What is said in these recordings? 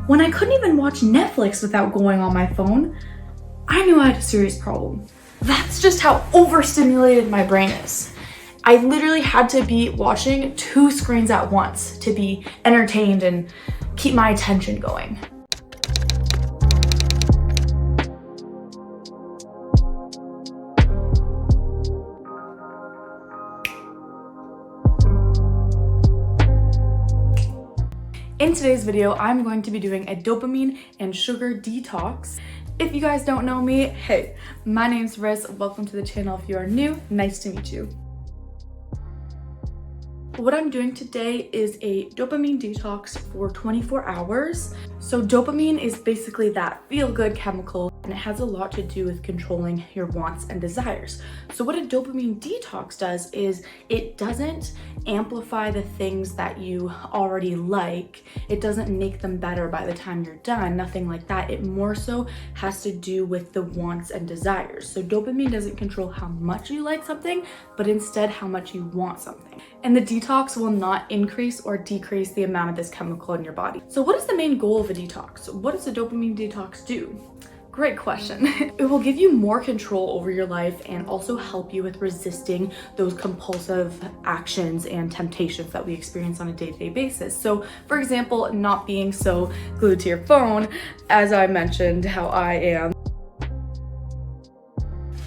When I couldn't even watch Netflix without going on my phone, I knew I had a serious problem. That's just how overstimulated my brain is. I literally had to be watching 2 screens at once to be entertained and keep my attention going. In today's video, I'm going to be doing a dopamine and sugar detox. If you guys don't know me, hey, my name's Riz. Welcome to the channel. If you are new, nice to meet you. What I'm doing today is a dopamine detox for 24 hours. So dopamine is basically that feel-good chemical, and it has a lot to do with controlling your wants and desires. So what a dopamine detox does is it doesn't amplify the things that you already like. It doesn't make them better by the time you're done, nothing like that. It more so has to do with the wants and desires. So dopamine doesn't control how much you like something, but instead how much you want something. And the detox will not increase or decrease the amount of this chemical in your body. So what is the main goal of a detox? What does a dopamine detox do? Great question. It will give you more control over your life and also help you with resisting those compulsive actions and temptations that we experience on a day-to-day basis. So for example, not being so glued to your phone, as I mentioned how I am.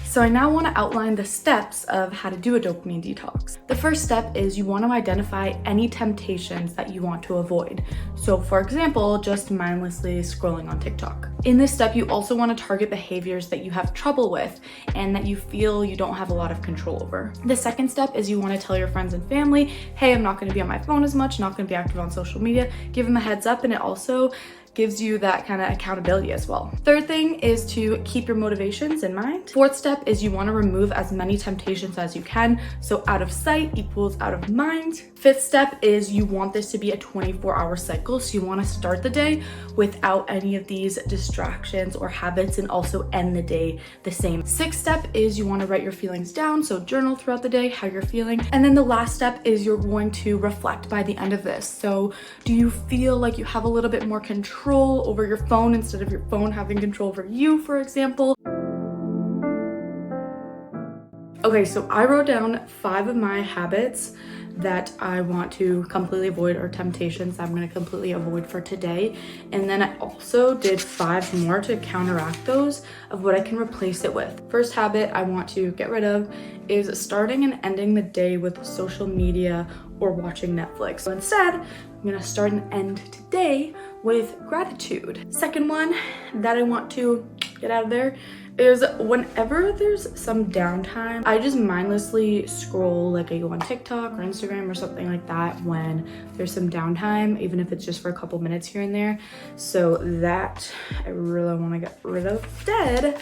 So I now want to outline the steps of how to do a dopamine detox. The first step is you want to identify any temptations that you want to avoid. So for example, just mindlessly scrolling on TikTok. In this step, you also want to target behaviors that you have trouble with and that you feel you don't have a lot of control over. The second step is you want to tell your friends and family, hey, I'm not going to be on my phone as much, not going to be active on social media. Give them a heads up, and it also gives you that kind of accountability as well. Third thing is to keep your motivations in mind. Fourth step is you want to remove as many temptations as you can. So out of sight equals out of mind. Fifth step is you want this to be a 24-hour cycle. So you want to start the day without any of these distractions or habits and also end the day the same. Sixth step is you want to write your feelings down. So journal throughout the day, how you're feeling. And then the last step is you're going to reflect by the end of this. So do you feel like you have a little bit more control over your phone instead of your phone having control over you, for example? Okay, so I wrote down 5 of my habits that I want to completely avoid, or temptations I'm going to completely avoid for today. And then I also did 5 more to counteract those of what I can replace it with. First habit I want to get rid of is starting and ending the day with social media or watching Netflix. So instead, I'm gonna start and end today with gratitude. Second one that I want to get out of there is whenever there's some downtime, I just mindlessly scroll, like I go on TikTok or Instagram or something like that when there's some downtime, even if it's just for a couple minutes here and there. So that I really want to get rid of. Instead,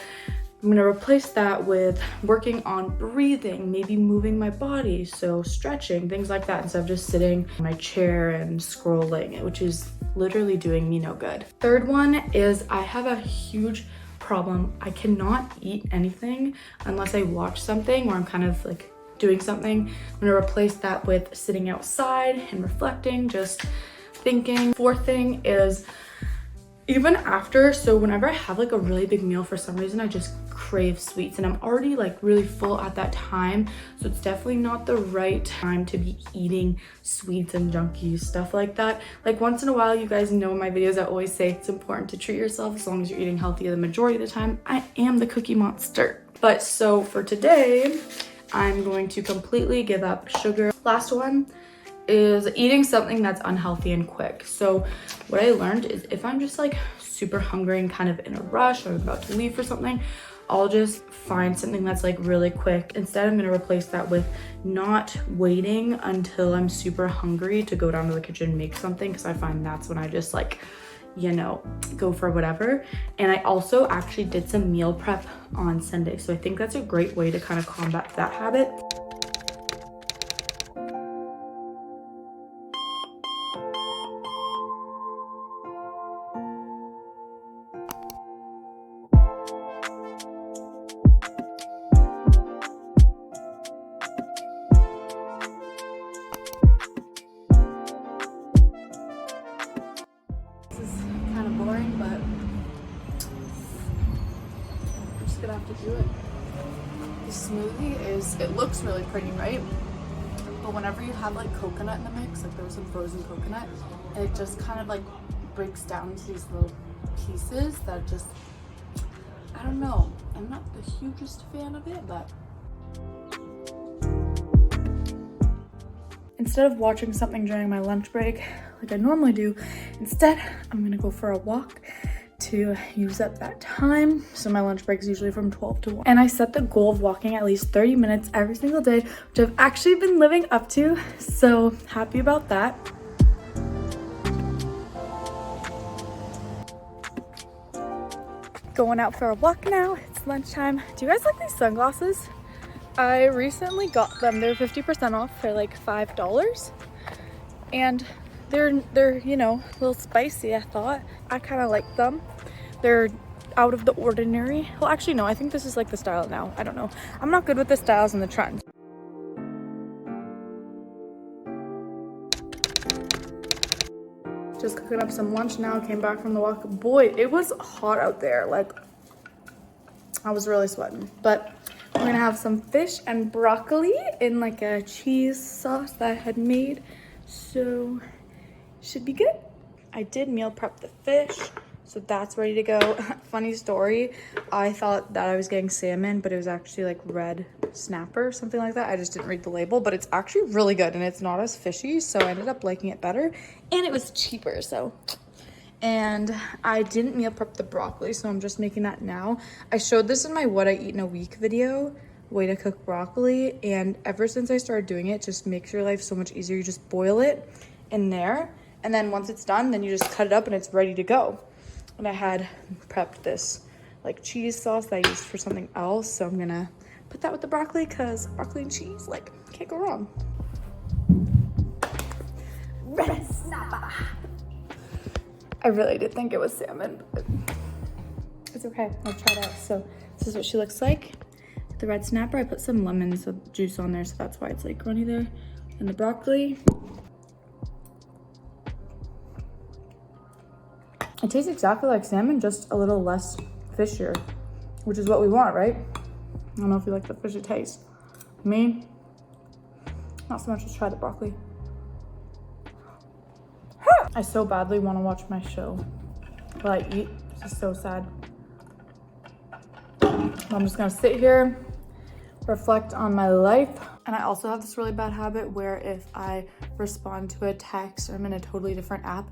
I'm gonna replace that with working on breathing, maybe moving my body, so stretching, things like that, instead of just sitting in my chair and scrolling, which is literally doing me no good. Third one is I have a huge problem. I cannot eat anything unless I watch something or I'm kind of like doing something. I'm gonna replace that with sitting outside and reflecting, just thinking. Fourth thing is even after, so whenever I have like a really big meal, for some reason I just crave sweets and I'm already like really full at that time. So it's definitely not the right time to be eating sweets and junky stuff like that. Like once in a while, you guys know in my videos I always say it's important to treat yourself as long as you're eating healthy. The majority of the time I am the cookie monster. But so for today, I'm going to completely give up sugar. Last one is eating something that's unhealthy and quick. So what I learned is if I'm just like super hungry and kind of in a rush or about to leave for something, I'll just find something that's like really quick. Instead, I'm gonna replace that with not waiting until I'm super hungry to go down to the kitchen and make something, because I find that's when I just like, you know, go for whatever. And I also actually did some meal prep on Sunday. So I think that's a great way to kind of combat that habit. just gonna have to do it. The smoothie it looks really pretty, right? But whenever you have like coconut in the mix, like there was some frozen coconut, and it just kind of like breaks down into these little pieces that just, I don't know. I'm not the hugest fan of it, but. Instead of watching something during my lunch break, like I normally do, instead I'm gonna go for a walk to use up that time. So my lunch break is usually from 12 to 1. And I set the goal of walking at least 30 minutes every single day, which I've actually been living up to. So happy about that. Going out for a walk now. It's lunchtime. Do you guys like these sunglasses? I recently got them. They're 50% off for like $5. And they're, you know, a little spicy, I thought. I kind of like them. They're out of the ordinary. Well, actually, no, I think this is like the style now. I don't know. I'm not good with the styles and the trends. Just cooking up some lunch now. Came back from the walk. Boy, it was hot out there. Like, I was really sweating. But we're gonna have some fish and broccoli in like a cheese sauce that I had made. So, should be good. I did meal prep the fish, so that's ready to go. Funny story, I thought that I was getting salmon, but it was actually like red snapper, something like that. I just didn't read the label, but it's actually really good and it's not as fishy, so I ended up liking it better, and it was cheaper, so. And I didn't meal prep the broccoli, so I'm just making that now. I showed this in my what I eat in a week video, way to cook broccoli, and ever since I started doing it, just makes your life so much easier. You just boil it in there, and then once it's done, then you just cut it up and it's ready to go. And I had prepped this like cheese sauce that I used for something else, so I'm gonna put that with the broccoli because broccoli and cheese, like, can't go wrong. Red snapper. I really did think it was salmon, but it's okay. I'll try it out. So this is what she looks like. The red snapper, I put some lemon juice on there, so that's why it's like runny there. And the broccoli. It tastes exactly like salmon, just a little less fishier, which is what we want, right? I don't know if you like the fishy taste. Me, not so much. Let's try the broccoli. I so badly want to watch my show while I eat. It's just so sad. I'm just gonna sit here, reflect on my life. And I also have this really bad habit where if I respond to a text or I'm in a totally different app,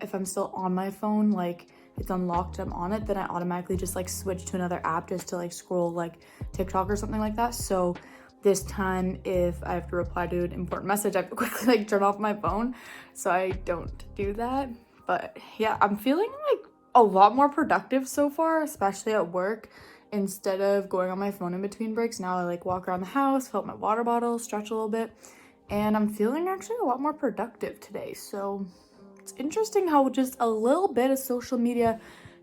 if I'm still on my phone, like it's unlocked, I'm on it, then I automatically just like switch to another app just to like scroll like TikTok or something like that. So this time, if I have to reply to an important message, I have to quickly like turn off my phone, so I don't do that. But yeah, I'm feeling like a lot more productive so far, especially at work. Instead of going on my phone in between breaks, now I like walk around the house, fill up my water bottle, stretch a little bit, and I'm feeling actually a lot more productive today. So it's interesting how just a little bit of social media,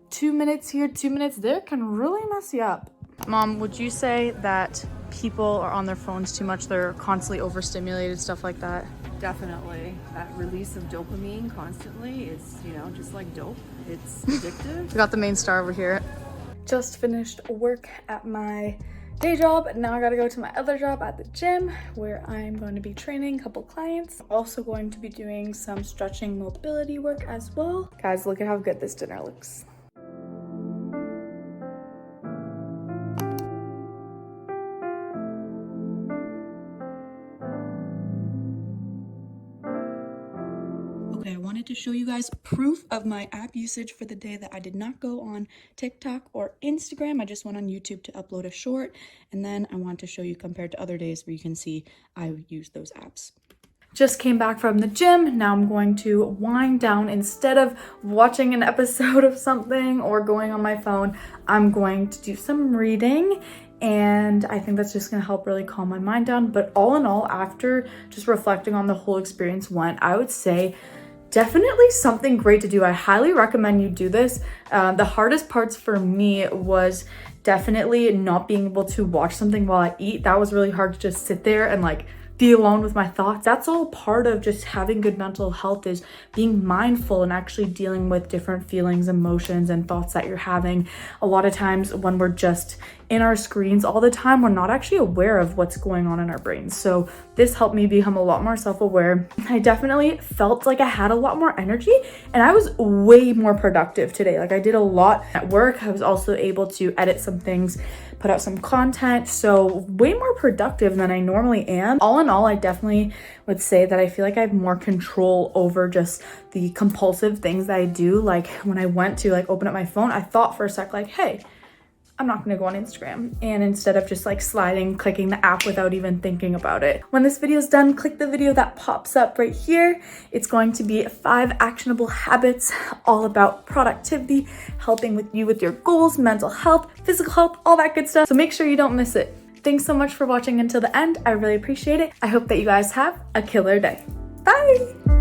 2 minutes here, 2 minutes there, can really mess you up. Mom, would you say that people are on their phones too much? They're constantly overstimulated, stuff like that? Definitely. That release of dopamine constantly is, you know, just like dope. It's addictive. We got the main star over here. Just finished work at my day job. Now I gotta go to my other job at the gym where I'm going to be training a couple clients. Also going to be doing some stretching mobility work as well. Guys, look at how good this dinner looks. Okay, I wanted to show you guys proof of my app usage for the day that I did not go on TikTok or Instagram. I just went on YouTube to upload a short, and then I want to show you compared to other days where you can see I use those apps. Just came back from the gym. Now I'm going to wind down. Instead of watching an episode of something or going on my phone, I'm going to do some reading. And I think that's just gonna help really calm my mind down. But all in all, after just reflecting on the whole experience I would say definitely something great to do. I highly recommend you do this. The hardest parts for me was definitely not being able to watch something while I eat. That was really hard to just sit there and like be alone with my thoughts. That's all part of just having good mental health, is being mindful and actually dealing with different feelings, emotions, and thoughts that you're having. A lot of times when we're just in our screens all the time, we're not actually aware of what's going on in our brains. So this helped me become a lot more self-aware. I definitely felt like I had a lot more energy, and I was way more productive today. Like, I did a lot at work. I was also able to edit some things, put out some content, so way more productive than I normally am. All in all, I definitely would say that I feel like I have more control over just the compulsive things that I do. Like, when I went to like open up my phone, I thought for a sec like, hey, I'm not gonna go on Instagram. And instead of just like clicking the app without even thinking about it. When this video is done, click the video that pops up right here. It's going to be 5 actionable habits all about productivity, helping with you with your goals, mental health, physical health, all that good stuff. So make sure you don't miss it. Thanks so much for watching until the end. I really appreciate it. I hope that you guys have a killer day. Bye.